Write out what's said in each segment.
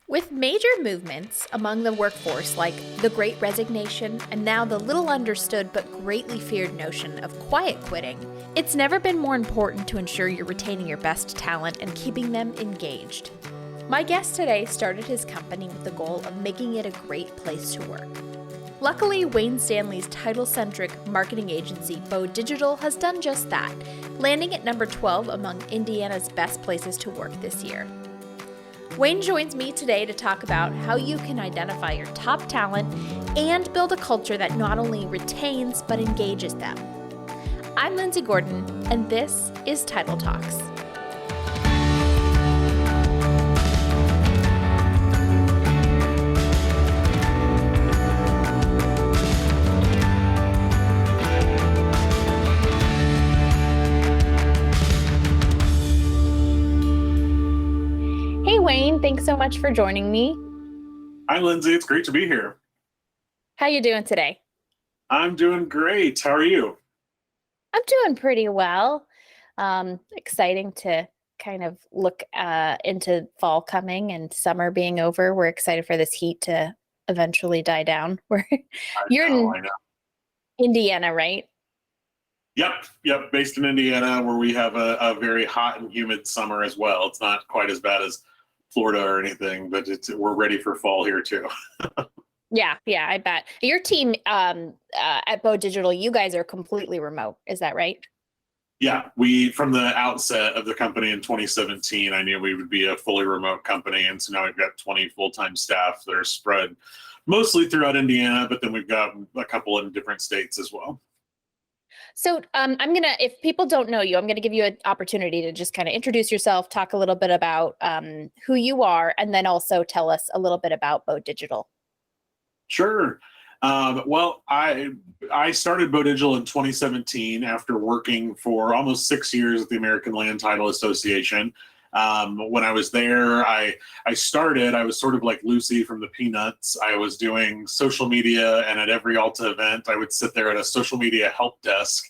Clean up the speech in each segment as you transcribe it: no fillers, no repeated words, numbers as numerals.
With major movements among the workforce like the Great Resignation and now the little understood but greatly feared notion of quiet quitting, it's never been more important to ensure you're retaining your best talent and keeping them engaged. My guest today started his company with the goal of making it a great place to work. Luckily, Wayne Stanley's title-centric marketing agency, Bo Digital, has done just that, landing at number 12 among Indiana's best places to work this year. Wayne joins me today to talk about how you can identify your top talent and build a culture that not only retains but engages them. I'm Lindsay Gordon, and this is Title Talks. Hey Wayne, thanks so much for joining me. Hi Lindsay, it's great to be here. How you doing today? I'm doing great. How are you? I'm doing pretty well. Exciting to kind of look into fall coming and summer being over. We're excited for this heat to eventually die down. You're in Indiana, right? Yep. Based in Indiana, where we have a very hot and humid summer as well. It's not quite as bad as Florida or anything, but we're ready for fall here too. Yeah, I bet. Your team at Bo Digital, you guys are completely remote. Is that right? Yeah, from the outset of the company in 2017, I knew we would be a fully remote company. And so now we've got 20 full-time staff that are spread mostly throughout Indiana, but then we've got a couple in different states as well. So if people don't know you, I'm going to give you an opportunity to just kind of introduce yourself, talk a little bit about who you are, and then also tell us a little bit about Bo Digital. Sure. Well, I started Bo Digital in 2017 after working for almost 6 years at the American Land Title Association. When I was there, I was sort of like Lucy from the Peanuts. I was doing social media, and at every Alta event, I would sit there at a social media help desk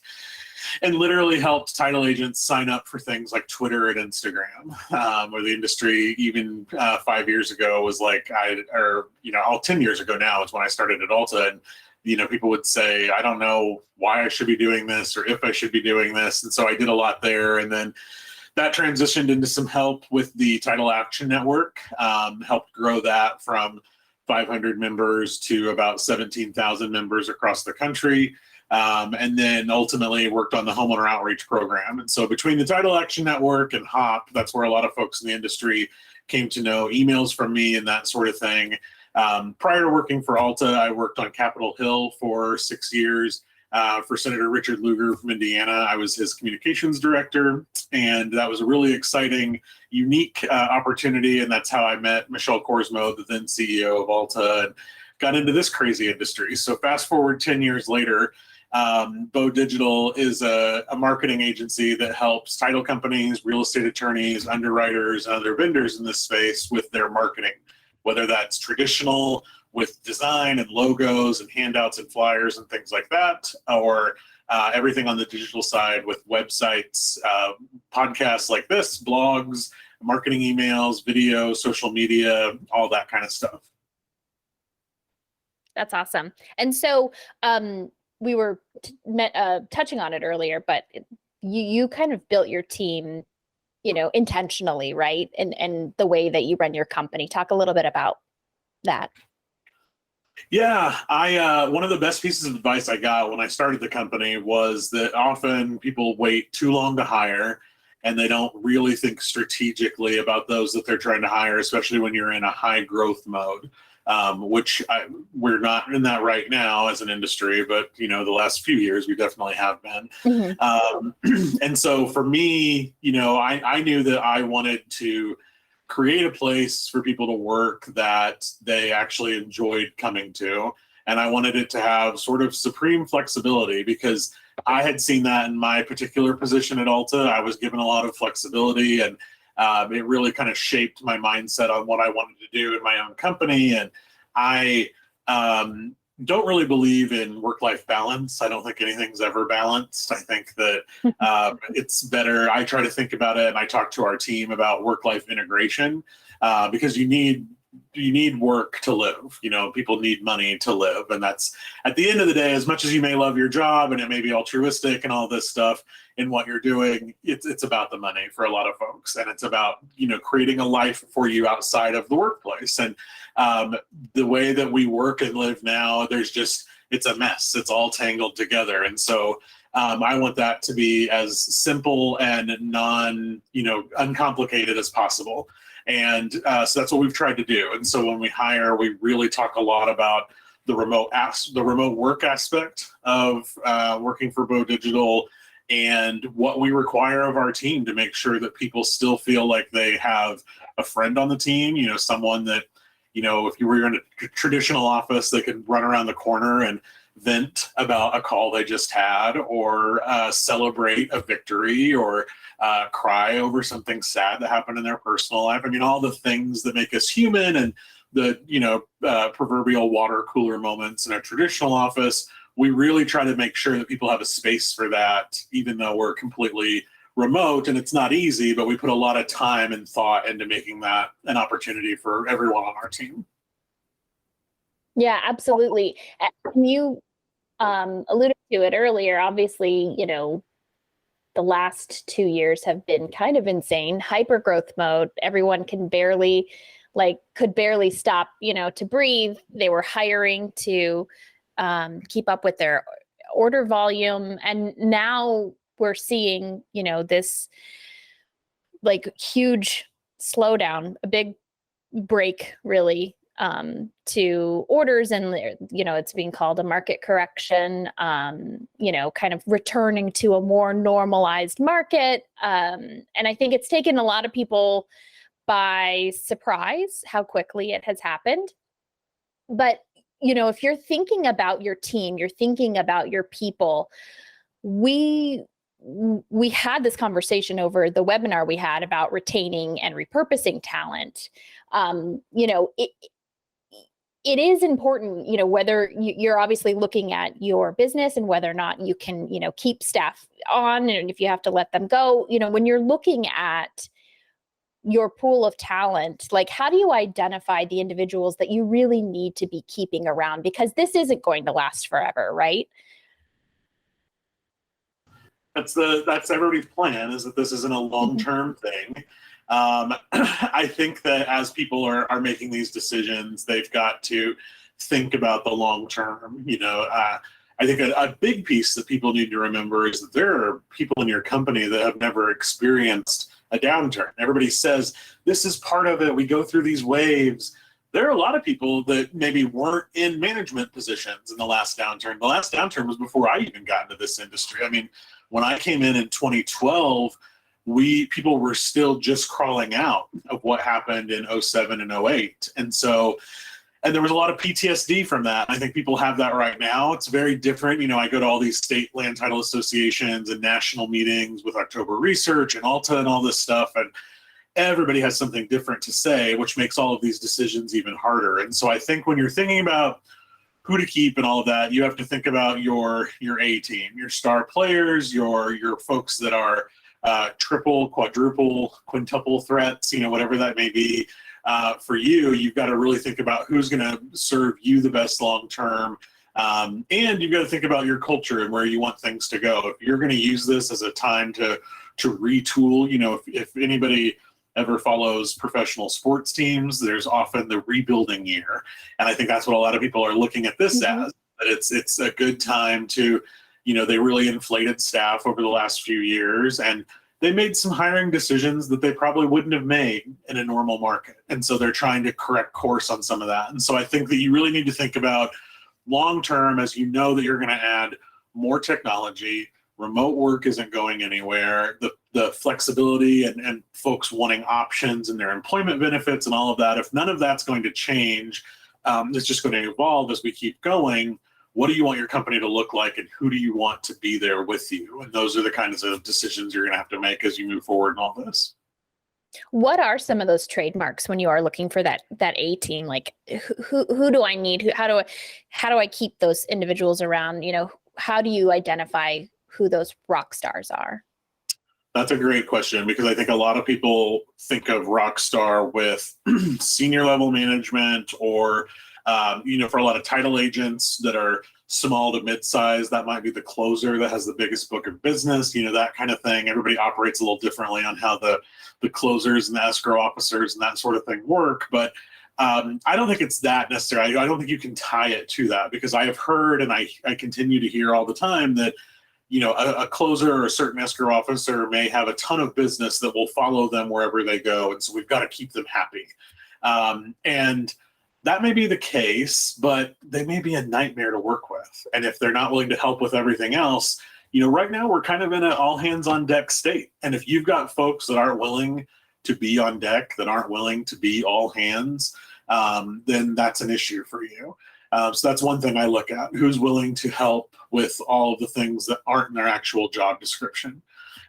and literally helped title agents sign up for things like Twitter and Instagram, where the industry even 5 years ago was like, 10 years ago now is when I started at Alta. And people would say, I don't know why I should be doing this or if I should be doing this. And so I did a lot there. And then that transitioned into some help with the Title Action Network, helped grow that from 500 members to about 17,000 members across the country. And then ultimately worked on the homeowner outreach program. And so between the Title Action Network and HOP, that's where a lot of folks in the industry came to know emails from me and that sort of thing. Prior to working for Alta, I worked on Capitol Hill for 6 years. For Senator Richard Lugar from Indiana. I was his communications director, and that was a really exciting, unique opportunity, and that's how I met Michelle Korsmo, the then CEO of Alta, and got into this crazy industry. So fast forward 10 years later, Bo Digital is a marketing agency that helps title companies, real estate attorneys, underwriters, and other vendors in this space with their marketing, whether that's traditional with design and logos and handouts and flyers and things like that, or everything on the digital side with websites, podcasts like this, blogs, marketing emails, video, social media, all that kind of stuff. That's awesome. And so we were touching on it earlier, but you kind of built your team, intentionally, right? And the way that you run your company. Talk a little bit about that. Yeah, one of the best pieces of advice I got when I started the company was that often people wait too long to hire and they don't really think strategically about those that they're trying to hire, especially when you're in a high growth mode, we're not in that right now as an industry, but the last few years we definitely have been. Mm-hmm. And so for me, I knew that I wanted to create a place for people to work that they actually enjoyed coming to. And I wanted it to have sort of supreme flexibility because I had seen that in my particular position at Alta. I was given a lot of flexibility, and it really kind of shaped my mindset on what I wanted to do in my own company. And I don't really believe in work-life balance. I don't think anything's ever balanced. I think that it's better. I try to think about it, and I talk to our team about work-life integration because you need you need work to live. You know, people need money to live. And that's, at the end of the day, as much as you may love your job and it may be altruistic and all this stuff in what you're doing, it's about the money for a lot of folks. And it's about, you know, creating a life for you outside of the workplace. And the way that we work and live now, it's a mess. It's all tangled together. And so I want that to be as simple and uncomplicated as possible. And so that's what we've tried to do. And so when we hire, we really talk a lot about the remote work aspect of working for Bo Digital, and what we require of our team to make sure that people still feel like they have a friend on the team, you know, someone that, you know, if you were in a traditional office, they could run around the corner and vent about a call they just had, or celebrate a victory, or cry over something sad that happened in their personal life. I mean, all the things that make us human, and the, you know, proverbial water cooler moments in a traditional office. We really try to make sure that people have a space for that, even though we're completely remote and it's not easy, but we put a lot of time and thought into making that an opportunity for everyone on our team. Yeah, absolutely. You alluded to it earlier. Obviously, you know, the last 2 years have been kind of insane, hyper growth mode. Everyone could barely stop, you know, to breathe. They were hiring to keep up with their order volume. And now we're seeing, you know, this like huge slowdown, a big break really, to orders. And, you know, it's being called a market correction, you know, kind of returning to a more normalized market. And I think it's taken a lot of people by surprise how quickly it has happened. But, you know, if you're thinking about your team, you're thinking about your people, we had this conversation over the webinar we had about retaining and repurposing talent. You know, it is important, you know, whether you're obviously looking at your business and whether or not you can, you know, keep staff on, and if you have to let them go, you know, when you're looking at your pool of talent, like, how do you identify the individuals that you really need to be keeping around? Because this isn't going to last forever, right? That's everybody's plan, is that this isn't a long-term thing. I think that as people are making these decisions, they've got to think about the long term. You know, I think a big piece that people need to remember is that there are people in your company that have never experienced a downturn. Everybody says this is part of it. We go through these waves. There are a lot of people that maybe weren't in management positions in the last downturn. The last downturn was before I even got into this industry. I mean, when I came in 2012, people were still just crawling out of what happened in 07 and 08. And there was a lot of PTSD from that. I think people have that right now. It's very different. You know, I go to all these state land title associations and national meetings with October Research and Alta and all this stuff. And everybody has something different to say, which makes all of these decisions even harder. And so I think when you're thinking about who to keep and all of that, you have to think about your A team, your star players, your folks that are triple, quadruple, quintuple threats, you know, whatever that may be. For you, you've got to really think about who's going to serve you the best long term. And you've got to think about your culture and where you want things to go. If you're going to use this as a time to retool, you know, if anybody ever follows professional sports teams, there's often the rebuilding year. And I think that's what a lot of people are looking at this as, that it's a good time to, you know, they really inflated staff over the last few years, and they made some hiring decisions that they probably wouldn't have made in a normal market. And so they're trying to correct course on some of that. And so I think that you really need to think about long term, as you know that you're going to add more technology. Remote work isn't going anywhere. The flexibility and folks wanting options and their employment benefits and all of that, if none of that's going to change, it's just going to evolve as we keep going. What do you want your company to look like, and who do you want to be there with you? And those are the kinds of decisions you're going to have to make as you move forward in all this. What are some of those trademarks when you are looking for that A team? Like, who do I need? How do I keep those individuals around? You know, how do you identify who those rock stars are? That's a great question, because I think a lot of people think of Rockstar with senior level management, or, for a lot of title agents that are small to mid-size, that might be the closer that has the biggest book of business, that kind of thing. Everybody operates a little differently on how the closers and the escrow officers and that sort of thing work. But I don't think it's that necessary. I don't think you can tie it to that, because I have heard, and I continue to hear all the time, that a closer or a certain escrow officer may have a ton of business that will follow them wherever they go, and so we've got to keep them happy. And that may be the case, but they may be a nightmare to work with. And if they're not willing to help with everything else, right now we're kind of in an all hands on deck state. And if you've got folks that aren't willing to be on deck, that aren't willing to be all hands, then that's an issue for you. So that's one thing I look at: who's willing to help with all of the things that aren't in their actual job description.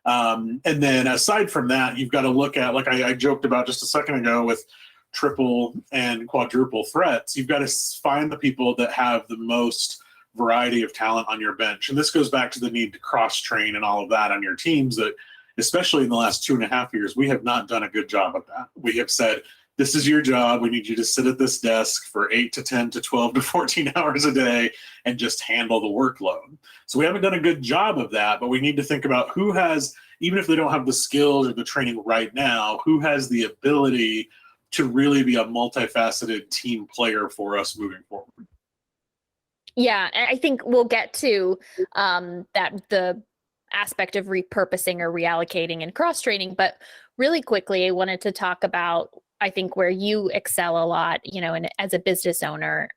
And then aside from that, you've got to look at, like I joked about just a second ago with triple and quadruple threats, you've got to find the people that have the most variety of talent on your bench. And this goes back to the need to cross-train and all of that on your teams, that especially in the last 2.5 years, we have not done a good job of that. We have said, this is your job. We need you to sit at this desk for 8 to 10 to 12 to 14 hours a day and just handle the workload. So we haven't done a good job of that, but we need to think about who has, even if they don't have the skills or the training right now, who has the ability to really be a multifaceted team player for us moving forward. Yeah, and I think we'll get to that, the aspect of repurposing or reallocating and cross-training. But really quickly, I wanted to talk about, I think, where you excel a lot, and as a business owner,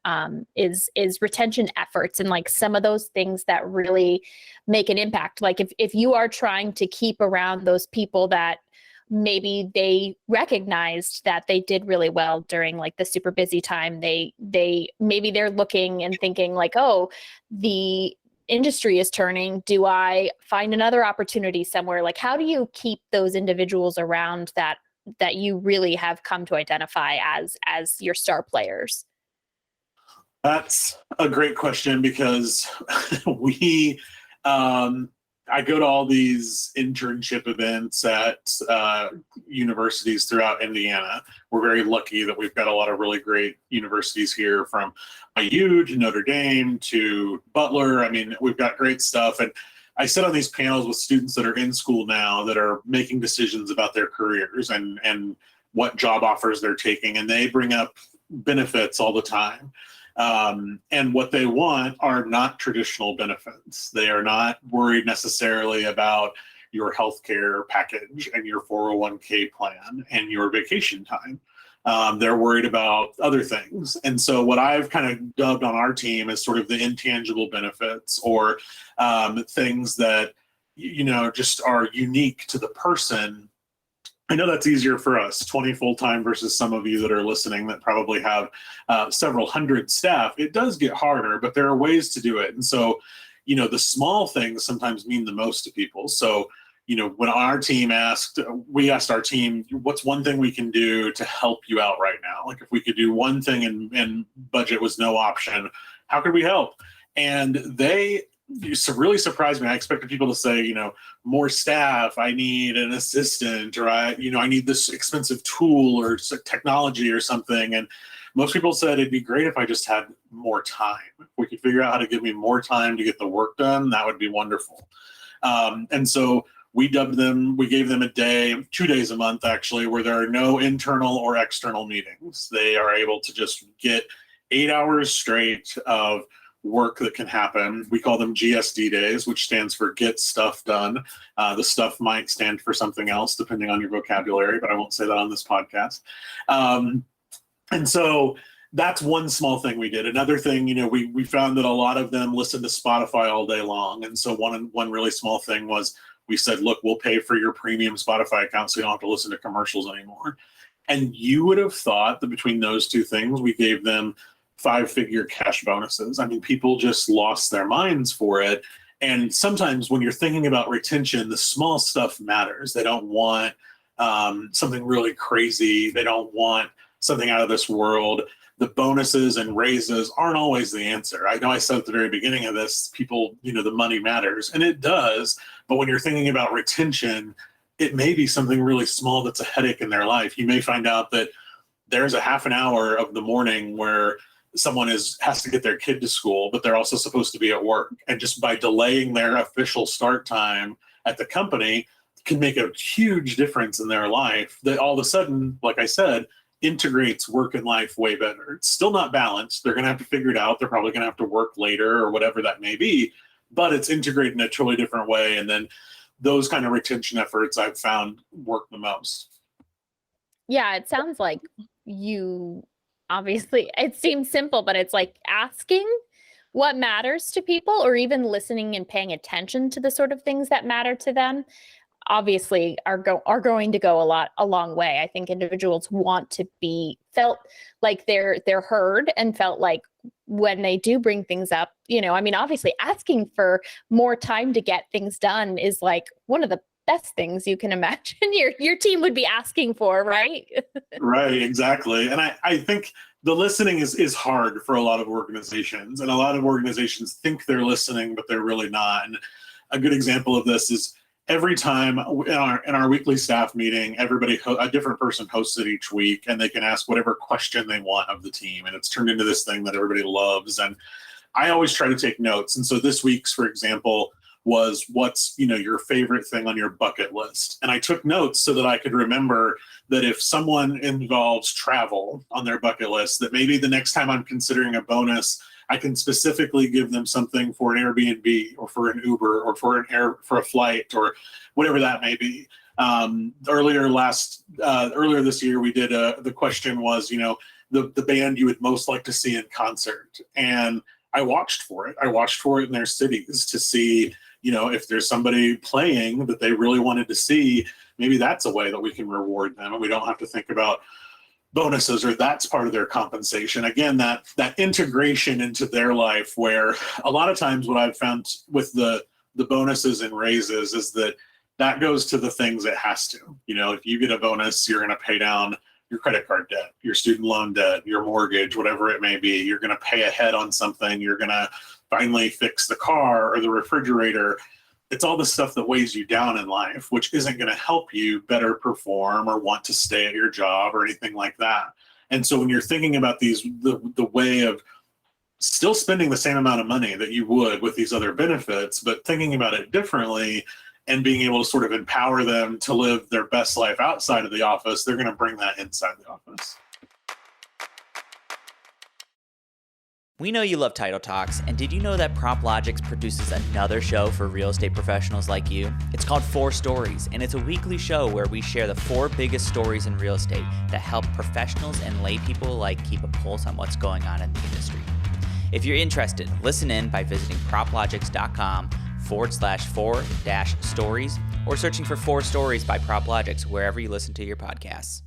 is retention efforts, and like some of those things that really make an impact. Like if you are trying to keep around those people that maybe they recognized that they did really well during like the super busy time, they maybe they're looking and thinking like, oh, the industry is turning, do I find another opportunity somewhere? Like, how do you keep those individuals around that you really have come to identify as your star players? That's a great question, because I go to all these internship events at universities throughout Indiana. We're very lucky that we've got a lot of really great universities here, from IU to Notre Dame to Butler. I mean, we've got great stuff. And I sit on these panels with students that are in school now, that are making decisions about their careers and what job offers they're taking. And they bring up benefits all the time. And what they want are not traditional benefits. They are not worried necessarily about your healthcare package and your 401k plan and your vacation time. They're worried about other things. And so what I've kind of dubbed on our team is sort of the intangible benefits, or things that, just are unique to the person. I know that's easier for us, 20 full-time versus some of you that are listening that probably have several hundred staff. It does get harder, but there are ways to do it. And so, the small things sometimes mean the most to people. So, when we asked our team, what's one thing we can do to help you out right now? Like, if we could do one thing and budget was no option, how could we help? And they really surprised me. I expected people to say, more staff, I need an assistant, or I need this expensive tool or technology or something. And most people said it'd be great if I just had more time. If we could figure out how to give me more time to get the work done, that would be wonderful. And so we gave them a day, 2 days a month actually, where there are no internal or external meetings. They are able to just get 8 hours straight of work that can happen. We call them GSD days, which stands for get stuff done. The stuff might stand for something else depending on your vocabulary, but I won't say that on this podcast. And so that's one small thing we did. Another thing, we found that a lot of them listen to Spotify all day long. And so one really small thing was, we said, look, we'll pay for your premium Spotify account so you don't have to listen to commercials anymore. And you would have thought that between those two things, we gave them 5-figure cash bonuses. I mean, people just lost their minds for it. And sometimes when you're thinking about retention, the small stuff matters. They don't want something really crazy. They don't want something out of this world. The bonuses and raises aren't always the answer. I know I said at the very beginning of this, people, the money matters, and it does. But when you're thinking about retention, it may be something really small that's a headache in their life. You may find out that there's a half an hour of the morning where someone has to get their kid to school, but they're also supposed to be at work. And just by delaying their official start time at the company can make a huge difference in their life that all of a sudden, like I said, integrates work and life way better. It's still not balanced. They're going to have to figure it out. They're probably going to have to work later or whatever that may be, but it's integrated in a totally different way. And then those kind of retention efforts I've found work the most. Yeah, it sounds like you obviously, it seems simple, but it's like asking what matters to people, or even listening and paying attention to the sort of things that matter to them, obviously are going to go a long way. I think individuals want to be felt like they're heard, and felt like when they do bring things up, I mean, obviously asking for more time to get things done is like one of the best things you can imagine your team would be asking for, right? Right, exactly. And I think the listening is hard for a lot of organizations, and a lot of organizations think they're listening, but they're really not. And a good example of this is every time in our weekly staff meeting, a different person hosts it each week, and they can ask whatever question they want of the team. And it's turned into this thing that everybody loves. And I always try to take notes. And so this week's, for example, was what's your favorite thing on your bucket list. And I took notes so that I could remember that if someone involves travel on their bucket list, that maybe the next time I'm considering a bonus, I can specifically give them something for an Airbnb or for an Uber or for a flight or whatever that may be. Earlier this year, we did the question was, the band you would most like to see in concert. And I watched for it. I watched for it in their cities to see, if there's somebody playing that they really wanted to see, maybe that's a way that we can reward them, and we don't have to think about bonuses, or that's part of their compensation. Again, that integration into their life, where a lot of times what I've found with the bonuses and raises is that goes to the things it has to. If you get a bonus, you're going to pay down your credit card debt, your student loan debt, your mortgage, whatever it may be. You're going to pay ahead on something. You're going to finally fix the car or the refrigerator. It's all the stuff that weighs you down in life, which isn't going to help you better perform or want to stay at your job or anything like that. And so when you're thinking about the way of still spending the same amount of money that you would with these other benefits, but thinking about it differently and being able to sort of empower them to live their best life outside of the office, they're going to bring that inside the office. We know you love Title Talks, and did you know that PropLogix produces another show for real estate professionals like you? It's called 4 Stories, and it's a weekly show where we share the 4 biggest stories in real estate that help professionals and lay people alike keep a pulse on what's going on in the industry. If you're interested, listen in by visiting proplogix.com/4-stories or searching for 4 Stories by PropLogix wherever you listen to your podcasts.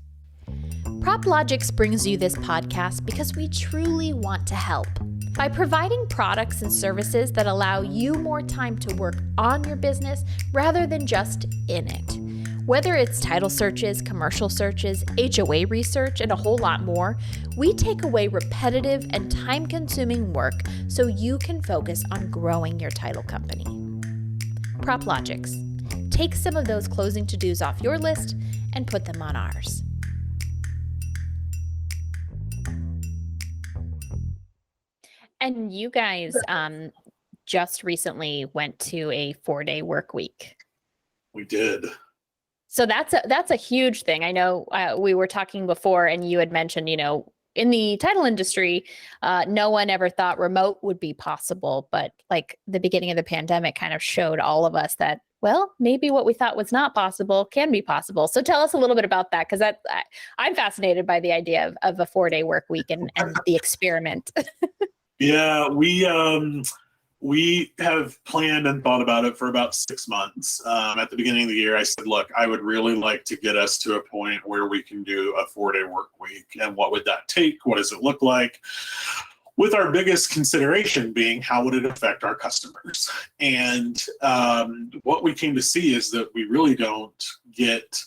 PropLogix brings you this podcast because we truly want to help. By providing products and services that allow you more time to work on your business rather than just in it. Whether it's title searches, commercial searches, HOA research, and a whole lot more, we take away repetitive and time-consuming work so you can focus on growing your title company. PropLogix. Take some of those closing to-dos off your list and put them on ours. And you guys just recently went to a 4-day work week. We did. So that's a huge thing. I know we were talking before, and you had mentioned, in the title industry, no one ever thought remote would be possible. But like the beginning of the pandemic kind of showed all of us that, well, maybe what we thought was not possible can be possible. So tell us a little bit about that, because I'm fascinated by the idea of a 4-day work week and the experiment. Yeah, we have planned and thought about it for about 6 months. At the beginning of the year, I said, look, I would really like to get us to a point where we can do a 4-day work week. And what would that take? What does it look like? With our biggest consideration being, how would it affect our customers? And what we came to see is that we really don't get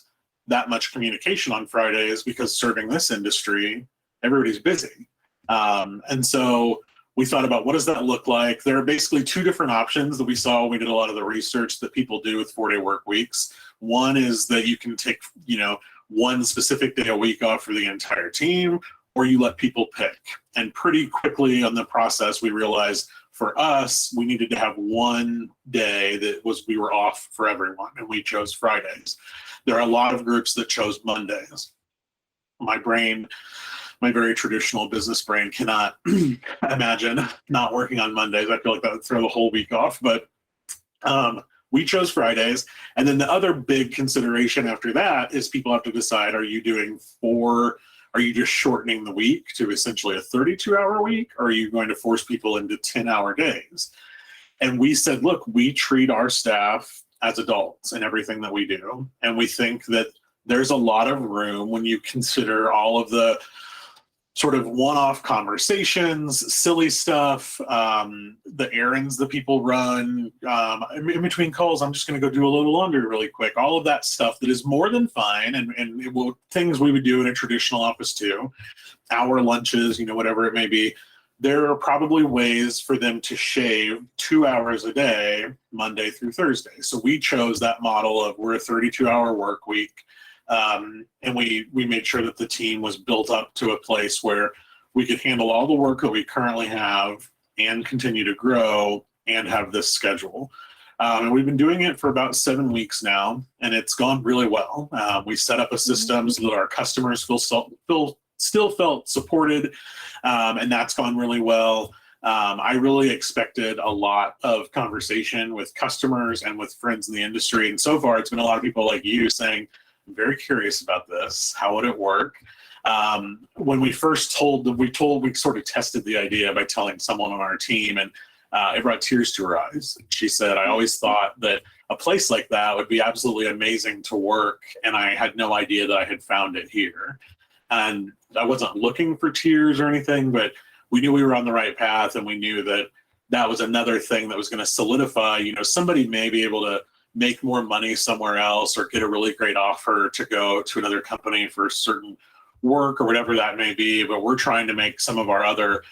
that much communication on Fridays, because serving this industry, everybody's busy. And so we thought about, what does that look like? There are basically 2 different options that we saw when we did a lot of the research that people do with 4-day work weeks. One is that you can take, one specific day a week off for the entire team, or you let people pick. And pretty quickly on the process, we realized for us, we needed to have one day that we were off for everyone, and we chose Fridays. There are a lot of groups that chose Mondays. My very traditional business brain cannot imagine not working on Mondays. I feel like that would throw the whole week off, but we chose Fridays. And then the other big consideration after that is people have to decide, are you just shortening the week to essentially a 32-hour week, or are you going to force people into 10-hour days? And we said, look, we treat our staff as adults in everything that we do. And we think that there's a lot of room when you consider all of the sort of one-off conversations, silly stuff, the errands that people run. In between calls, I'm just going to go do a little laundry really quick. All of that stuff that is more than fine, and things we would do in a traditional office too. Hour lunches, whatever it may be. There are probably ways for them to shave 2 hours a day, Monday through Thursday. So we chose that model of we're a 32-hour work week. And we made sure that the team was built up to a place where we could handle all the work that we currently have and continue to grow and have this schedule. And we've been doing it for about 7 weeks now, and it's gone really well. We set up a system so that our customers still felt supported, and that's gone really well. I really expected a lot of conversation with customers and with friends in the industry, and so far it's been a lot of people like you saying, I'm very curious about this. How would it work? When we first we sort of tested the idea by telling someone on our team, and it brought tears to her eyes. She said, I always thought that a place like that would be absolutely amazing to work, and I had no idea that I had found it here. And I wasn't looking for tears or anything, but we knew we were on the right path, and we knew that that was another thing that was going to solidify, somebody may be able to make more money somewhere else or get a really great offer to go to another company for certain work or whatever that may be. But we're trying to make some of our other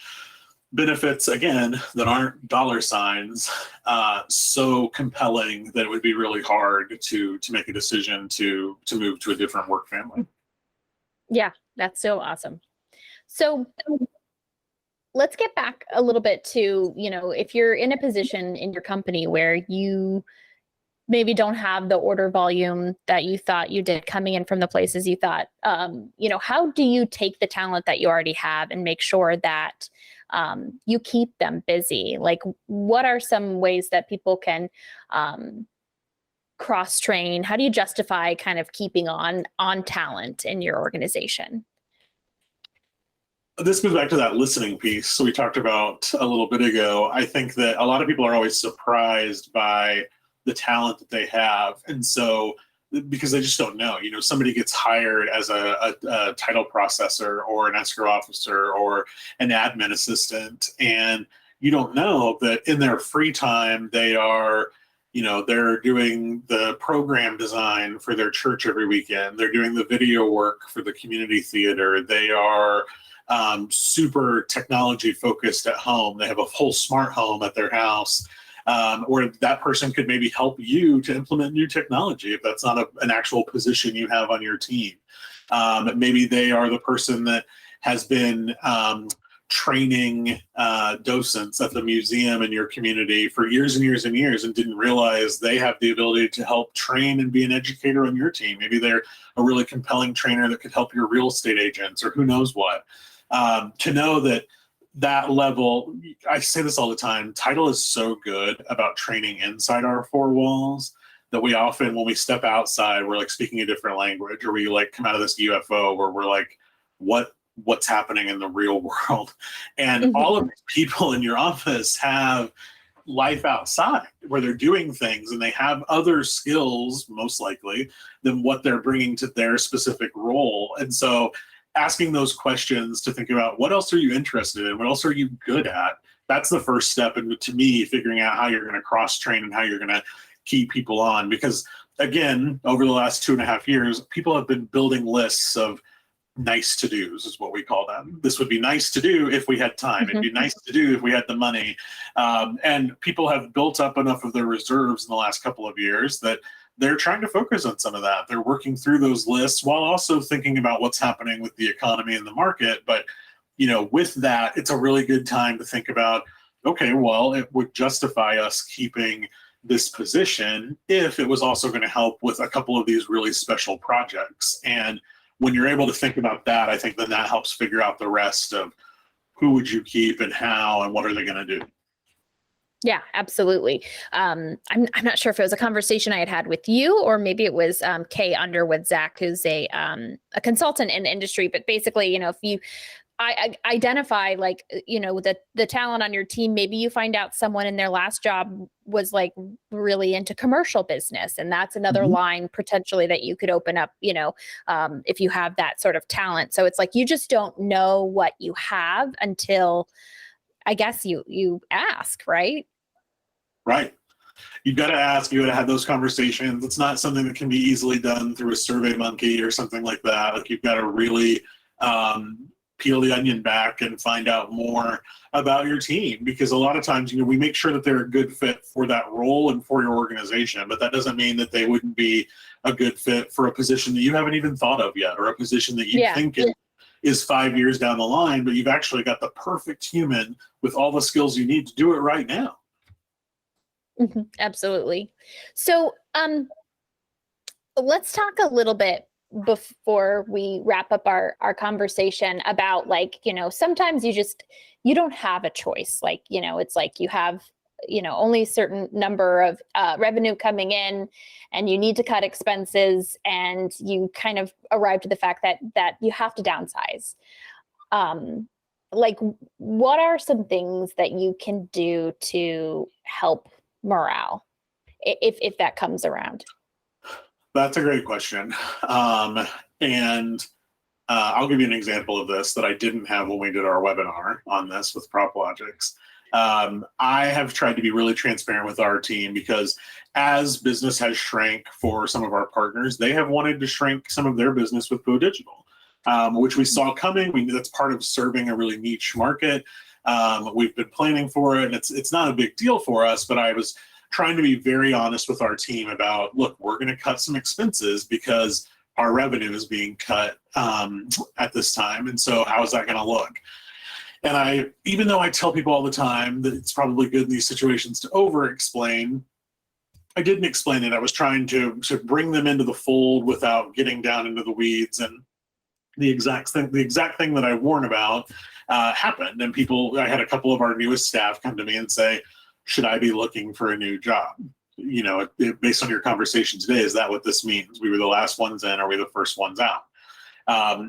benefits, again, that aren't dollar signs, so compelling that it would be really hard to make a decision to move to a different work family. Yeah, that's so awesome. So let's get back a little bit to, if you're in a position in your company where you maybe don't have the order volume that you thought you did coming in from the places you thought, how do you take the talent that you already have and make sure that you keep them busy? Like, what are some ways that people can cross-train? How do you justify kind of keeping on talent in your organization? This goes back to that listening piece so we talked about a little bit ago. I think that a lot of people are always surprised by the talent that they have. And so, because they just don't know, somebody gets hired as a title processor or an escrow officer or an admin assistant, and you don't know that in their free time, they are, they're doing the program design for their church every weekend. They're doing the video work for the community theater. They are super technology focused at home. They have a whole smart home at their house. Or that person could maybe help you to implement new technology if that's not an actual position you have on your team. Maybe they are the person that has been training docents at the museum in your community for years and years and years and didn't realize they have the ability to help train and be an educator on your team. Maybe they're a really compelling trainer that could help your real estate agents or who knows what. To know that level, I say this all the time, title is so good about training inside our four walls that we often, when we step outside, we're like speaking a different language, or we like come out of this UFO where we're like, what's happening in the real world? And all of these people in your office have life outside where they're doing things and they have other skills, most likely, than what they're bringing to their specific role. And so asking those questions to think about what else are you interested in? What else are you good at? That's the first step. And to me, figuring out how you're going to cross-train and how you're going to keep people on. Because again, over the last 2.5 years, people have been building lists of nice to-dos is what we call them. This would be nice to do if we had time. It'd be nice to do if we had the money. And people have built up enough of their reserves in the last couple of years that they're trying to focus on some of that. They're working through those lists while also thinking about what's happening with the economy and the market. But, with that, it's a really good time to think about, okay, well, it would justify us keeping this position if it was also going to help with a couple of these really special projects. And when you're able to think about that, I think then that helps figure out the rest of who would you keep and how and what are they going to do. Yeah, absolutely. I'm not sure if it was a conversation I had with you, or maybe it was Kay Underwood Zach, who's a consultant in the industry. But basically, if you identify the talent on your team, maybe you find out someone in their last job was like really into commercial business, and that's another line potentially that you could open up, if you have that sort of talent. So it's like you just don't know what you have until, I guess, you ask, right? Right. You've got to ask, you got to have those conversations. It's not something that can be easily done through a Survey Monkey or something like that. Like, you've got to really peel the onion back and find out more about your team, because a lot of times, we make sure that they're a good fit for that role and for your organization, but that doesn't mean that they wouldn't be a good fit for a position that you haven't even thought of yet, or a position that you think is 5 years down the line, but you've actually got the perfect human with all the skills you need to do it right now. Absolutely. So let's talk a little bit before we wrap up our conversation about, sometimes you don't have a choice. It's like you have, only a certain number of revenue coming in, and you need to cut expenses, and you kind of arrive to the fact that you have to downsize. What are some things that you can do to help morale if that comes around? That's a great question. And I'll give you an example of this that I didn't have when we did our webinar on this with PropLogix. I have tried to be really transparent with our team, because as business has shrank for some of our partners, they have wanted to shrink some of their business with Go Digital, which we saw coming. We knew that's part of serving a really niche market. We've been planning for it, and it's not a big deal for us, but I was trying to be very honest with our team about, look, we're going to cut some expenses because our revenue is being cut at this time. And so how is that going to look? And even though I tell people all the time that it's probably good in these situations to over-explain, I didn't explain it. I was trying to bring them into the fold without getting down into the weeds. And the exact thing that I warned about happened. And I had a couple of our newest staff come to me and say, should I be looking for a new job? Based on your conversation today, is that what this means? We were the last ones in, or are we the first ones out?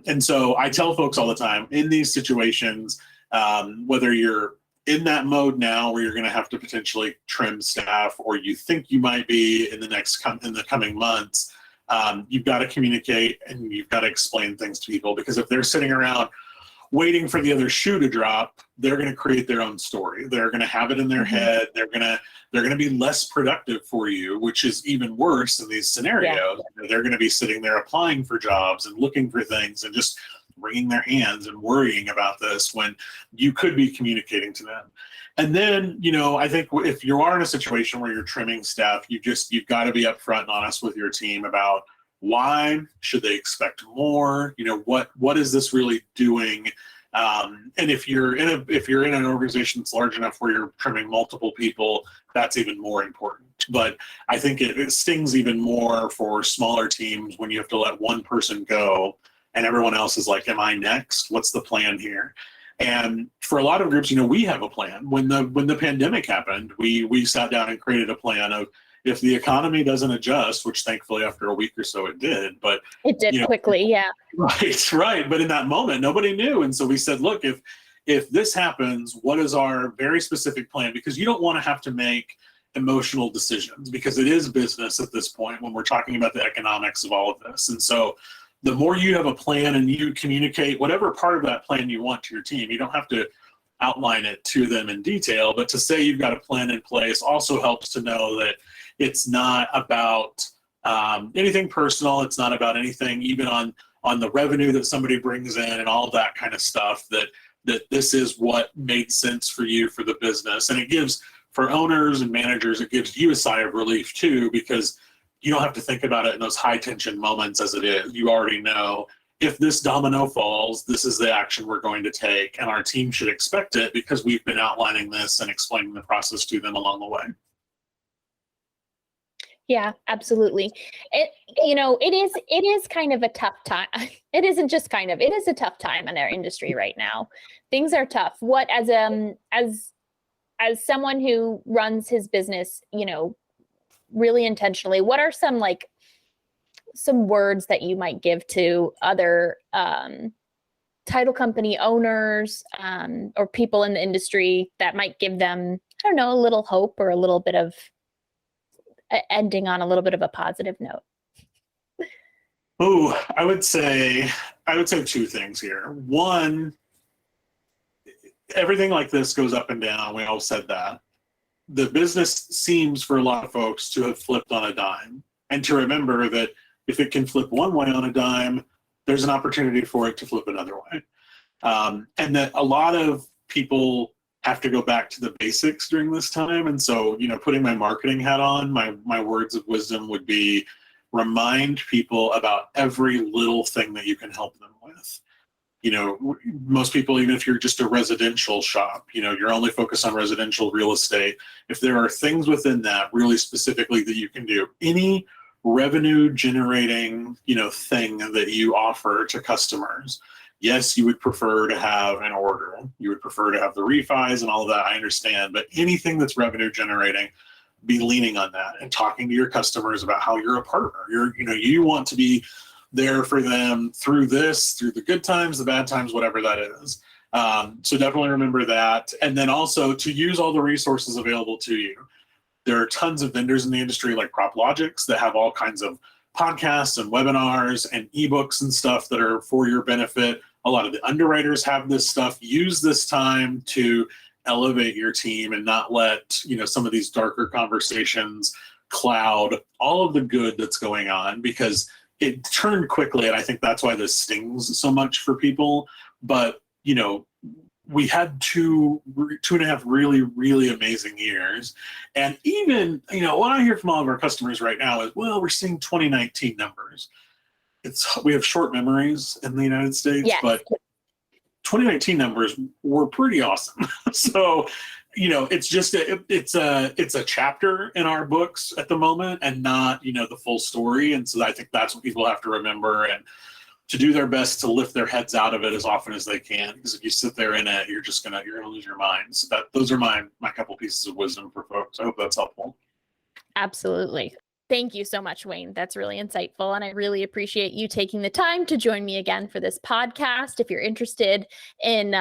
And so I tell folks all the time, in these situations, whether you're in that mode now where you're going to have to potentially trim staff, or you think you might be in the coming months, you've got to communicate and you've got to explain things to people, because if they're sitting around waiting for the other shoe to drop, they're going to create their own story. They're going to have it in their head. They're going to be less productive for you, which is even worse in these scenarios. Yeah. They're going to be sitting there applying for jobs and looking for things and just wringing their hands and worrying about this, when you could be communicating to them. And then, I think if you are in a situation where you're trimming staff, you've got to be upfront and honest with your team about, why should they expect more? What is this really doing? And if you're in an organization that's large enough where you're trimming multiple people, that's even more important. But I think it stings even more for smaller teams when you have to let one person go and everyone else is like, am I next? What's the plan here? And for a lot of groups, we have a plan. When the pandemic happened, we sat down and created a plan of, if the economy doesn't adjust, which thankfully after a week or so it did, but it did quickly, yeah. Right. But in that moment, nobody knew. And so we said, look, if this happens, what is our very specific plan? Because you don't want to have to make emotional decisions, because it is business at this point when we're talking about the economics of all of this. And so the more you have a plan and you communicate whatever part of that plan you want to your team, you don't have to outline it to them in detail, but to say you've got a plan in place also helps to know that it's not about anything personal. It's not about anything even on the revenue that somebody brings in and all of that kind of stuff, that this is what made sense for you for the business. And it gives, for owners and managers, it gives you a sigh of relief too, because you don't have to think about it in those high tension moments as it is. You already know if this domino falls, this is the action we're going to take, and our team should expect it because we've been outlining this and explaining the process to them along the way. Yeah, absolutely. It is kind of a tough time. It isn't just kind of, it is a tough time in our industry right now. Things are tough. What, as someone who runs his business, really intentionally, what are some words that you might give to other title company owners or people in the industry that might give them, I don't know, a little hope or a little bit of ending on a little bit of a positive note? Oh, I would say two things here. One, everything like this goes up and down. We all said that. The business seems for a lot of folks to have flipped on a dime, and to remember that if it can flip one way on a dime, there's an opportunity for it to flip another way. And that a lot of people have to go back to the basics during this time. And so, putting my marketing hat on, my words of wisdom would be remind people about every little thing that you can help them with. Most people, even if you're just a residential shop, you're only focused on residential real estate. If there are things within that really specifically that you can do, any revenue generating, thing that you offer to customers, yes, you would prefer to have an order. You would prefer to have the refis and all of that. I understand. But anything that's revenue generating, be leaning on that and talking to your customers about how you're a partner. You want to be there for them through the good times, the bad times, whatever that is. So definitely remember that. And then also to use all the resources available to you. There are tons of vendors in the industry like PropLogix that have all kinds of podcasts and webinars and ebooks and stuff that are for your benefit. A lot of the underwriters have this stuff. Use this time to elevate your team and not let, some of these darker conversations cloud all of the good that's going on, because it turned quickly. And I think that's why this stings so much for people. But, we had 2.5 really, really amazing years. And even, what I hear from all of our customers right now is, well, we're seeing 2019 numbers. We have short memories in the United States, Yes. But 2019 numbers were pretty awesome. So, it's just it's a chapter in our books at the moment and not, the full story. And so I think that's what people have to remember, and to do their best to lift their heads out of it as often as they can. Because if you sit there in it, you're gonna lose your mind. So those are my couple pieces of wisdom for folks. I hope that's helpful. Absolutely. Thank you so much, Wayne. That's really insightful. And I really appreciate you taking the time to join me again for this podcast. If you're interested in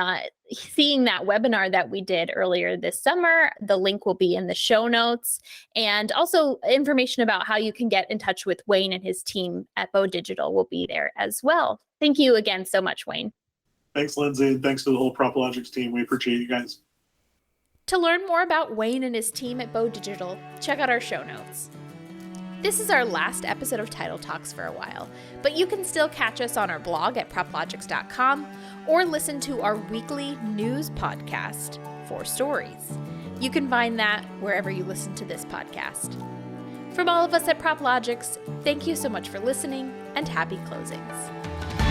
seeing that webinar that we did earlier this summer, the link will be in the show notes. And also information about how you can get in touch with Wayne and his team at Bow Digital will be there as well. Thank you again so much, Wayne. Thanks, Lindsay. And thanks to the whole PropLogix team. We appreciate you guys. To learn more about Wayne and his team at Bow Digital, check out our show notes. This is our last episode of Title Talks for a while, but you can still catch us on our blog at proplogix.com or listen to our weekly news podcast, 4 Stories. You can find that wherever you listen to this podcast. From all of us at PropLogix, thank you so much for listening, and happy closings.